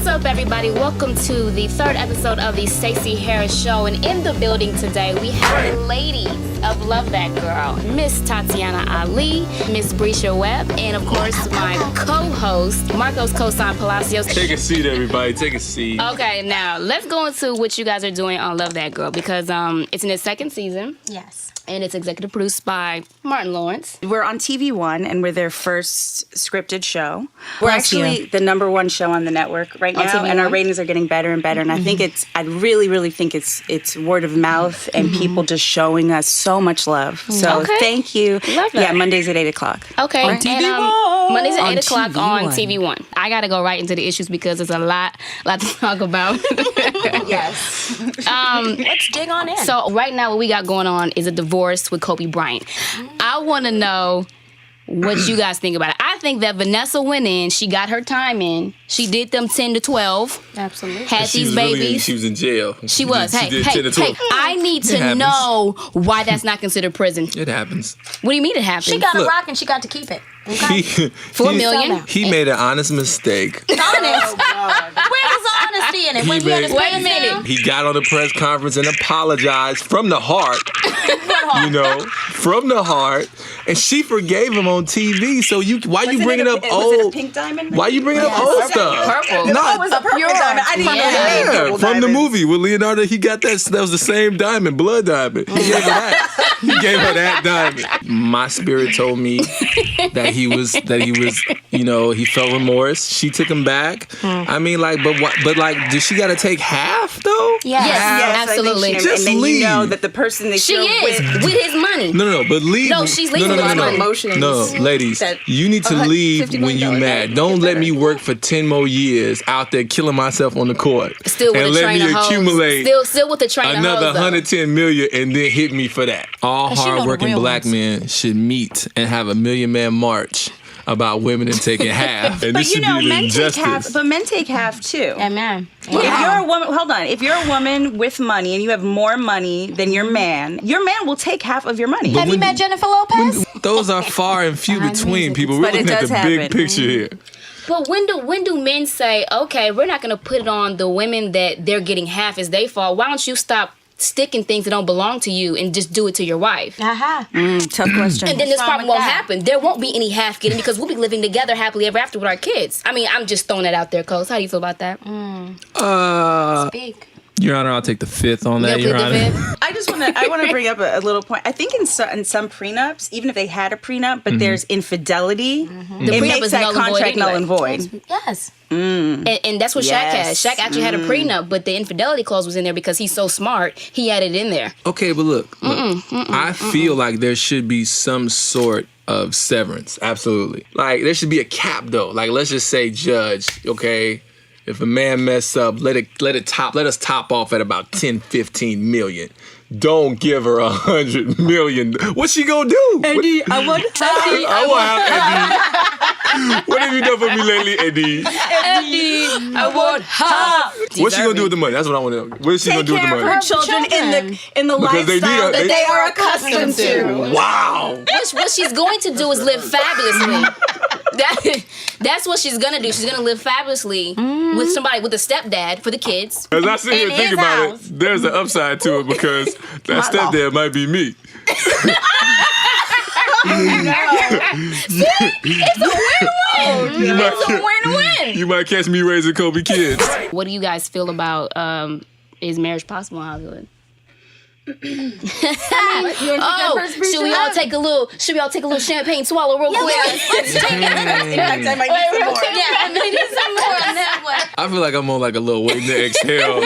up, everybody? Welcome to the third episode of the Stacey Harris Show. And in the building today, we have the ladies of Love That Girl, Miss Tatyana Ali, Miss Bresha Webb, and of course, my co-host, Marcos Kosine Palacios. Take a seat, everybody. Take a seat. Okay, now let's go into what you guys are doing on Love That Girl because it's in its second season. Yes. And it's executive produced by Martin Lawrence. We're on TVone, and we're their first scripted show. We're actually the number one show on the network right now, and our ratings are getting better and better. And I think I really think it's word of mouth and people just showing us so much love. So thank you. Love that. Yeah, Mondays at 8 o'clock. Okay. On TVone. Mondays at 8 o'clock TVone. on TVone. I got to go right into the issues because there's a lot to talk about. Yes. Let's dig on in. So right now what we got going on is a divorce with Kobe Bryant. I want to know what you guys think about it. I think that Vanessa went in. She got her time in. She did them 10 to 12. Absolutely. Had these babies. She was in jail. She was. She did 10 to 12. I need to know why that's not considered prison. It happens. What do you mean it happens? She got a rock and she got to keep it. Okay? $4 million. He made an honest mistake. Honest. Where was the honesty in it? When he had his Wait a pants minute. down? He got on the press conference and apologized from the heart. You know, from the heart. And she forgave him on TV. So why you bringing up old? Was it a pink diamond? Why you bringing up old stuff? Purple. No, it was a purple diamond. I didn't know they made purple From the diamonds. movie with Leonardo, he got that was the same diamond, blood diamond. He gave her that. He gave her that diamond. My spirit told me that he was, you know, he felt remorse. She took him back. I mean, like, but like, does she got to take half though? Yes, absolutely. And Just then leave. you know that the person that She you're is with his money. No, but leave. No, she's leaving with his money. Emotions. No, ladies, you need to leave when you mad. Don't let me work for 10 more years out there killing myself on the court. Still with and a let train me of hoes. accumulate Still with the train of another hoes, though. 110 million and then hit me for that. All she know the hardworking real black ones. men should meet and have a million man march about women and taking half. And But this you should know, be an men take injustice. half. But men take half too. Amen. If you're a woman, hold on. If you're a woman with money and you have more money than your man will take half of your money. Have you met Jennifer Lopez? Those are far and few between, people. We're But it looking at does the big happen. picture here. But when do men say, okay, we're not going to put it on the women that they're getting half as they fall? Why don't you stop sticking things that don't belong to you and just do it to your wife? Aha. Tough question. And then this wrong problem with won't that? happen. There won't be any half getting because we'll be living together happily ever after with our kids. I mean, I'm just throwing that out there, Coles. How do you feel about that? Speak. Your Honor, I'll take the fifth on that, You'll Your plead the Honor. fifth? I want to bring up a little point. I think in some prenups, even if they had a prenup, but there's infidelity, The it prenup makes is that null and void contract null anyway. and void. Yes. And that's what Shaq had. Yes. Shaq actually had a prenup, but the infidelity clause was in there because he's so smart. He had it in there. Okay, but look, I feel like there should be some sort of severance. Absolutely. Like, there should be a cap, though. Like, let's just say, judge, okay, if a man mess up, let us top off at about 10, 15 million. Don't give her 100 million. What's she gonna do? Eddie, I want Eddie. I want Eddie. What have you done for me lately, Eddie? Eddie, I want her. What's she gonna do with the money? That's what I want to know. What is she gonna Take do with the care of money? her children in the Because they lifestyle need- that they- they are accustomed to. Wow. What she's going to do is live fabulously. That's what she's gonna do. She's gonna live fabulously with somebody, with a stepdad for the kids. As I sit here In and think his about house. it, there's an upside to it because that stepdad might be me. It's a win-win. It's a win-win. You might catch me raising Kobe kids. What do you guys feel about is marriage possible in Hollywood? Should we all take a little champagne swallow real quick? Let's take it. In fact, I might need some more. Yeah, I need some more on that one. I feel like I'm on like a little waiting to exhale.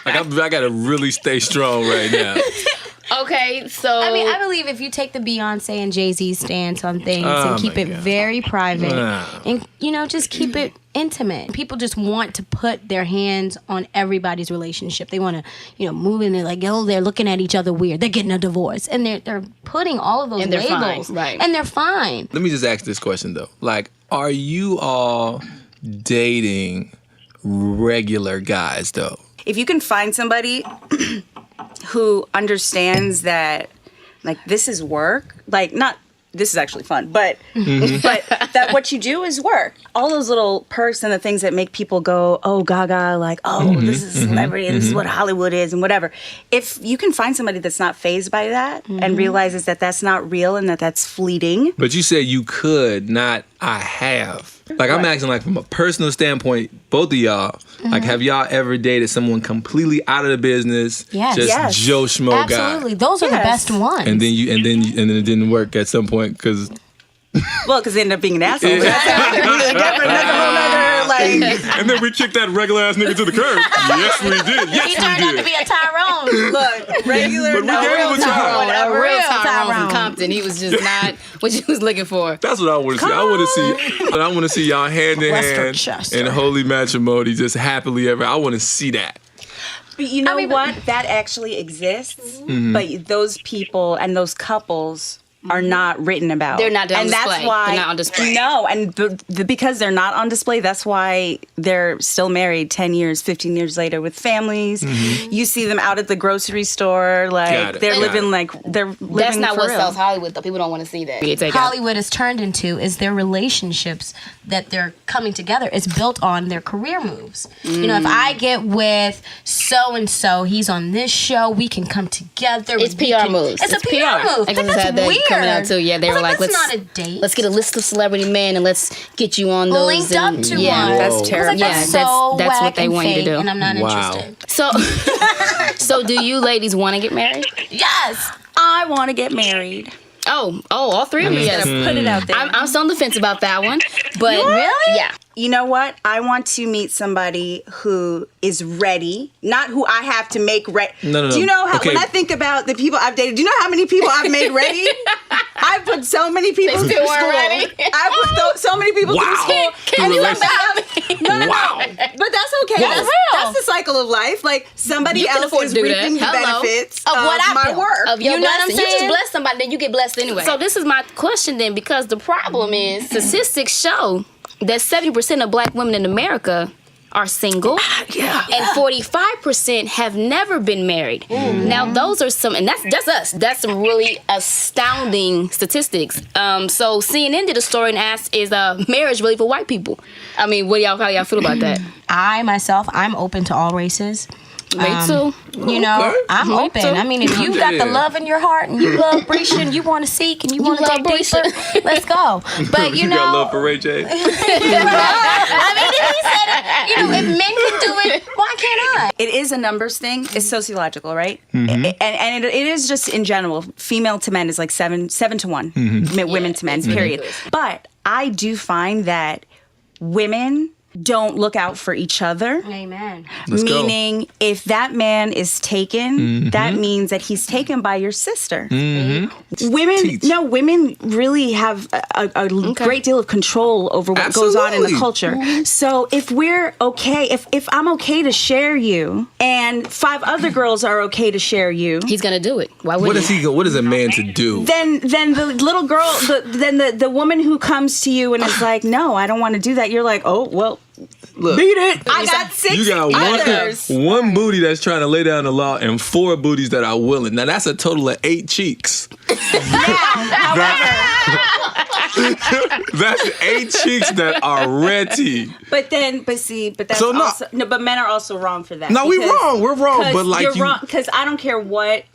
I gotta really stay strong right now. Okay, so I mean, I believe if you take the Beyonce and Jay-Z stance on things Oh and keep my it God. very private Wow. and, just keep it intimate. People just want to put their hands on everybody's relationship. They want to, move in there like, they're looking at each other weird. They're getting a divorce. And they're putting all of those And they're labels. fine, right. And they're fine. Let me just ask this question though. Like, are you all dating regular guys though? If you can find somebody who understands that, like, this is work, like, not this is actually fun, but that what you do is work. All those little perks and the things that make people go, oh, gaga, like, oh, this is a celebrity, and this is what Hollywood is, and whatever. If you can find somebody that's not fazed by that and realizes that that's not real and that that's fleeting. But you said you could, not I have. Like, I'm asking, like, from a personal standpoint, both of y'all, like, have y'all ever dated someone completely out of the business? Yes. Just Joe Schmo guy? Absolutely. Those are the best ones. And then it didn't work at some point because... Well, because they ended up being an asshole. Yeah. That's a whole other, like... And then we kicked that regular ass nigga to the curb. Yes, we did. Yes, he turned out to be a Tyrone. Look, regular, but we gave him a Tyrone. A real Tyrone from Compton. He was just not what you was looking for. That's what I want to see. I want to see y'all hand in hand in holy matrimony, just happily ever. I want to see that. But you know what? That actually exists. But those people and those couples are not written about. They're not on display. And that's why, they're not on display. No, and because they're not on display, that's why they're still married 10 years, 15 years later with families. You see them out at the grocery store, like they're living That's not what sells Hollywood, though. People don't want to see that. Hollywood is turned into is their relationships that they're coming together. It's built on their career moves. You know, if I get with so-and-so, he's on this show, we can come together. It's PR moves. It's a PR move. That's weird. Coming out too. Yeah, they were like, that's not a date. Let's get a list of celebrity men and let's get you on those. Linked up to one. That's terrible. That's what they want you to do. And I'm not interested. So do you ladies want to get married? Yes. I want to get married. Oh, all three of you. Yes. Put it out there. I'm still on the fence about that one. But really? Yeah. You know what? I want to meet somebody who is ready, not who I have to make ready. No. Do you know how, when I think about the people I've dated, do you know how many people I've made ready? I put so many people through school. Ready? I put so many people through school. Can you imagine? No. But that's okay. That's that's the cycle of life. Like, somebody else is reaping the benefits of what I my work. Of your You know what I'm blessing. You saying? just bless somebody, then you get blessed anyway. So this is my question then, because the problem is statistics show that 70% of black women in America are single. And 45% have never been married. Now those are some, and that's us. That's some really astounding statistics. So CNN did a story and asked, is marriage really for white people? I mean, how y'all feel about that? I'm open to all races. Me too. You know, I'm open. too. I mean, if you got the love in your heart and you love Bresha and you want to seek and you want to love take deeper, let's go. But you know, got love for Ray J. I mean, he said it. You know, if men can do it, why can't I? It is a numbers thing. It's sociological, right? And it is just in general. Female to men is like 7 to 1. Women to men, period. But I do find that women don't look out for each other. Amen. Meaning, if that man is taken, that means that he's taken by your sister. Women really have a great deal of control over what goes on in the culture. So if we're okay, if I'm okay to share you, and 5 other girls are okay to share you, He's gonna do it. Why wouldn't he? What is a man to do? Then the little girl, the woman who comes to you and is like, no, I don't want to do that. You're like, oh well. Look, beat it. I got 6 You got others. one booty that's trying to lay down the law and 4 booties that are willing. Now that's a total of 8 cheeks. That's 8 cheeks that are ready. But men are also wrong for that. No, we're wrong. But like you're wrong because I don't care what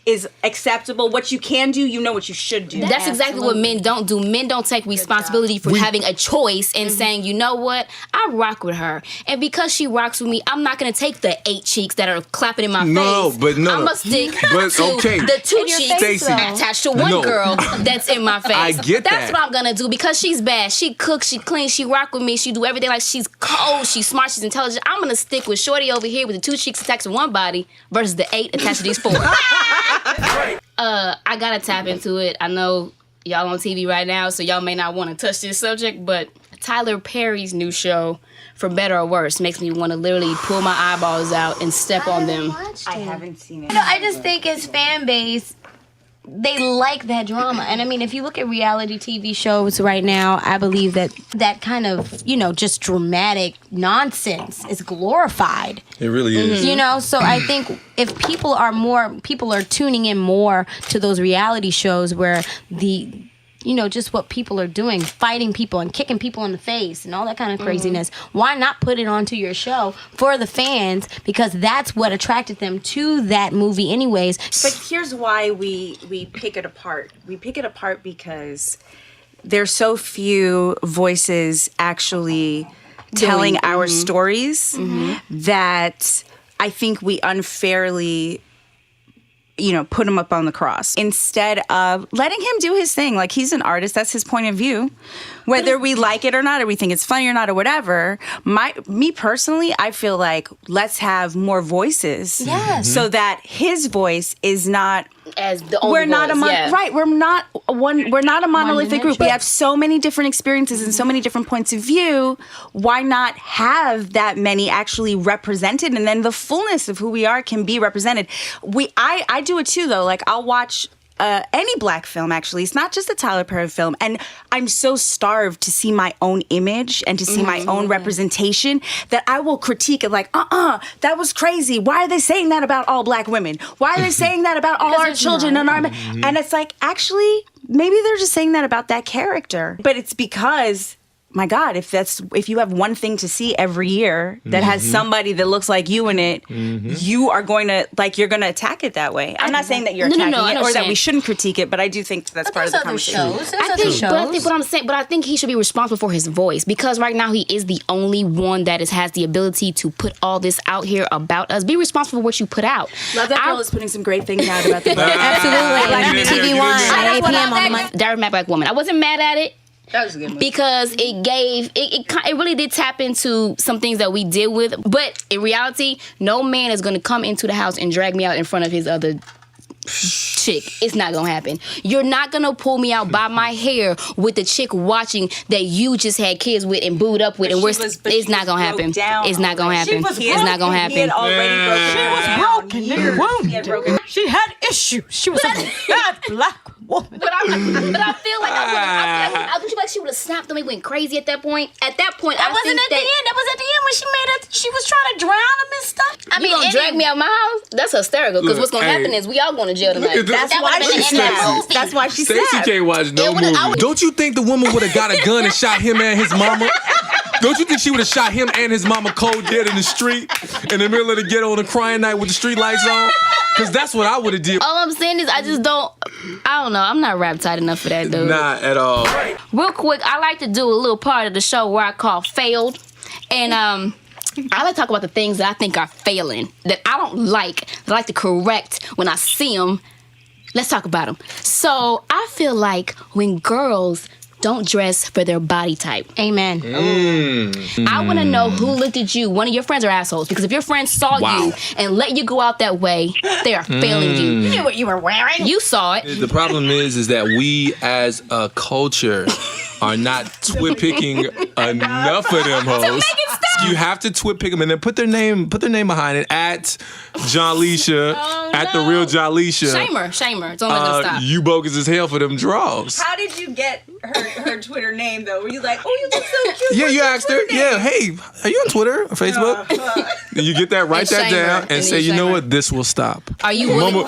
is acceptable. What you can do, you know what you should do. That's exactly what men don't do. Men don't take responsibility for having a choice and saying, you know what, I rock with her. And because she rocks with me, I'm not going to take the 8 cheeks that are clapping in my face. I'm going to stick to the 2 cheeks attached to one girl that's in my face. I get That's what I'm going to do because she's bad. She cooks, she cleans, she rock with me, she do everything like she's cold, she's smart, she's intelligent. I'm going to stick with Shorty over here with the 2 cheeks attached to one body versus the 8 attached to these 4. I gotta tap into it. I know y'all on TV right now, so y'all may not want to touch this subject, but Tyler Perry's new show, For Better or Worse, makes me want to literally pull my eyeballs out and step on them. I haven't seen it. You know, I just think his fan base, they like that drama. And I mean, if you look at reality TV shows right now, I believe that kind of, you know, just dramatic nonsense is glorified. It really is. You know, so I think if people are tuning in more to those reality shows where the just what people are doing, fighting people and kicking people in the face and all that kind of craziness. Why not put it onto your show for the fans? Because that's what attracted them to that movie anyways. But here's why we pick it apart. We pick it apart because there's so few voices actually telling our stories that I think we unfairly put him up on the cross instead of letting him do his thing. Like, he's an artist. That's his point of view. Whether we like it or not, or we think it's funny or not, or whatever. Me personally, I feel like let's have more voices. So that his voice is not as the only we're not voice, right. We're not a monolithic group. We have so many different experiences and so many different points of view. Why not have that many actually represented, and then the fullness of who we are can be represented? I do it too, though. Like, I'll watch any Black film, actually. It's not just a Tyler Perry film. And I'm so starved to see my own image and to see my own representation that I will critique it like, that was crazy. Why are they saying that about all Black women? Why are they saying that about all our children and our men? And it's like, actually, maybe they're just saying that about that character. But it's because, my God, if you have one thing to see every year that has somebody that looks like you in it, you are going to you're going to attack it that way. I'm not saying that you're attacking it or that we shouldn't critique it, but I do think that's part of the conversation. But I think he should be responsible for his voice, because right now he is the only one that has the ability to put all this out here about us. Be responsible for what you put out. Love That Girl is putting some great things out about the book. Absolutely. TVone at 8 p.m. on Monday. Diary of a Mad Black Woman. I wasn't mad at it. That was a good movie. Because it really did tap into some things that we deal with. But in reality, no man is going to come into the house and drag me out in front of his other chick. It's not going to happen. You're not going to pull me out by my hair with the chick watching that you just had kids with and booed up with. And it's not going to happen. It's not going to happen. It's not going to happen. He had already broken. She was broken. She had issues. She was a bad Black woman. But I feel like I feel like she would have snapped on me, went crazy at that point. At that point, That wasn't at the end. That was at the end when she made it. She was trying to drown him and stuff. You gonna drag me out my house? That's hysterical. Because what's gonna happen is we all going to jail tonight. That's why she Staci snapped. can't watch no movie. Don't you think the woman would have got a gun and shot him and his mama? Don't you think she would have shot him and his mama cold dead in the street in the middle of the ghetto on a crying night with the street lights on? Because that's what I would have did. All I'm saying is I don't know. I'm not rap tight enough for that, dude. Not at all. Real quick, I like to do a little part of the show where I call failed. And I like to talk about the things that I think are failing, that I don't like, that I like to correct when I see them. Let's talk about them. So I feel like when girls don't dress for their body type. Amen. I want to know who looked at you. One of your friends are assholes, because if your friends saw you and let you go out that way, they are failing you. You knew what you were wearing. You saw it. The problem is that we as a culture are not twit picking enough of them hoes. You have to twit pick them and then put their name behind it at John Leisha, at the real John Leisha. Shamer. Don't let them stop. You bogus as hell for them draws. How did you get her Twitter name, though? Were you like, oh, you look so cute? Yeah, you asked her. Yeah, hey, are you on Twitter or Facebook? Then you get that, write that down, and say, you know what, this will stop. Are you willing?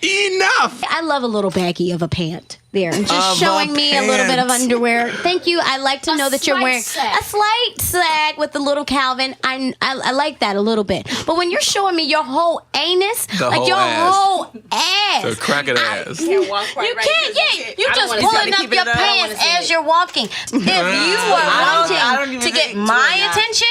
Enough. I love a little baggie of a pant there. Just showing me a little bit of underwear. Thank you. I like to know that you're wearing a slight sag with the little Calvin. I like that a little bit. But when you're showing me your whole anus, whole ass. The crack of the ass. You can't walk You can't, you're just pulling up your pants as you're walking. If you are wanting to get my attention,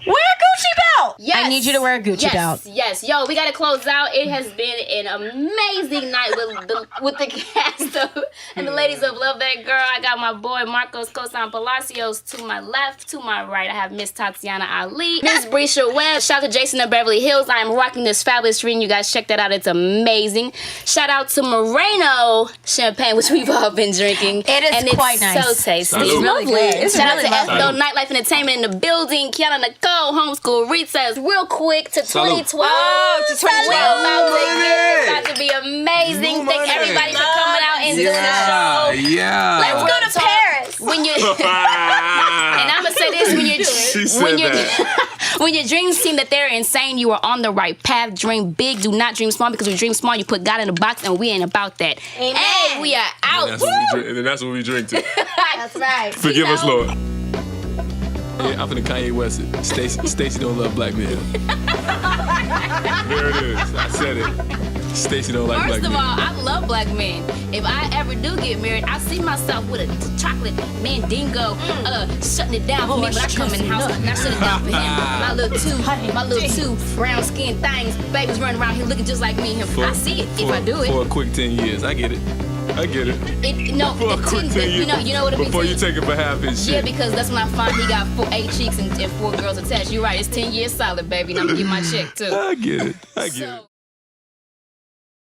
wear a Gucci belt. Yes. I need you to wear a Gucci belt. Yes. Yo, we got to close out. It has been an amazing night with the cast and the ladies of Love That Girl. I got my boy Marcos Kosine Palacios to my left. To my right, I have Miss Tatyana Ali, Miss Bresha Webb. Shout out to Jason of Beverly Hills. I am rocking this fabulous screen. You guys check that out. It's amazing. Shout out to Moreno Champagne, which we've all been drinking. It is quite nice. So tasty. It's really good. Shout out to Esco Nightlife Entertainment in the building. Kiana Nicole, Homeschool Recess. Real quick to 2012. Oh, to 2012. It's about to be amazing. Thank everybody for coming out and doing the show. Yeah. Let's go to Paris. When you and I'm gonna say this When your dreams seem that they're insane, you are on the right path. Dream big, do not dream small, because when you dream small, you put God in a box, and we ain't about that. Amen. Hey, we are out. And then that's what we drink to. That's right. Forgive us, Lord. Yeah, I'm finna Kanye West it. Stacy don't love black men. There it is. I said it. Stacy don't like black men. First of all, I love black men. If I ever do get married, I see myself with a chocolate mandingo, shutting it down for me when I come in the house. And I shut it down for him. My little two brown skin things, babies running around here looking just like me and him. I see it if I do it. For a quick 10 years. I get it. For a quick 10 years. You know what it means. Before you take it for half his shit. Yeah, because that's when I find he got 8 cheeks and 4 girls attached. You're right, it's 10 years solid, baby. And I'm gonna get my check too. I get it.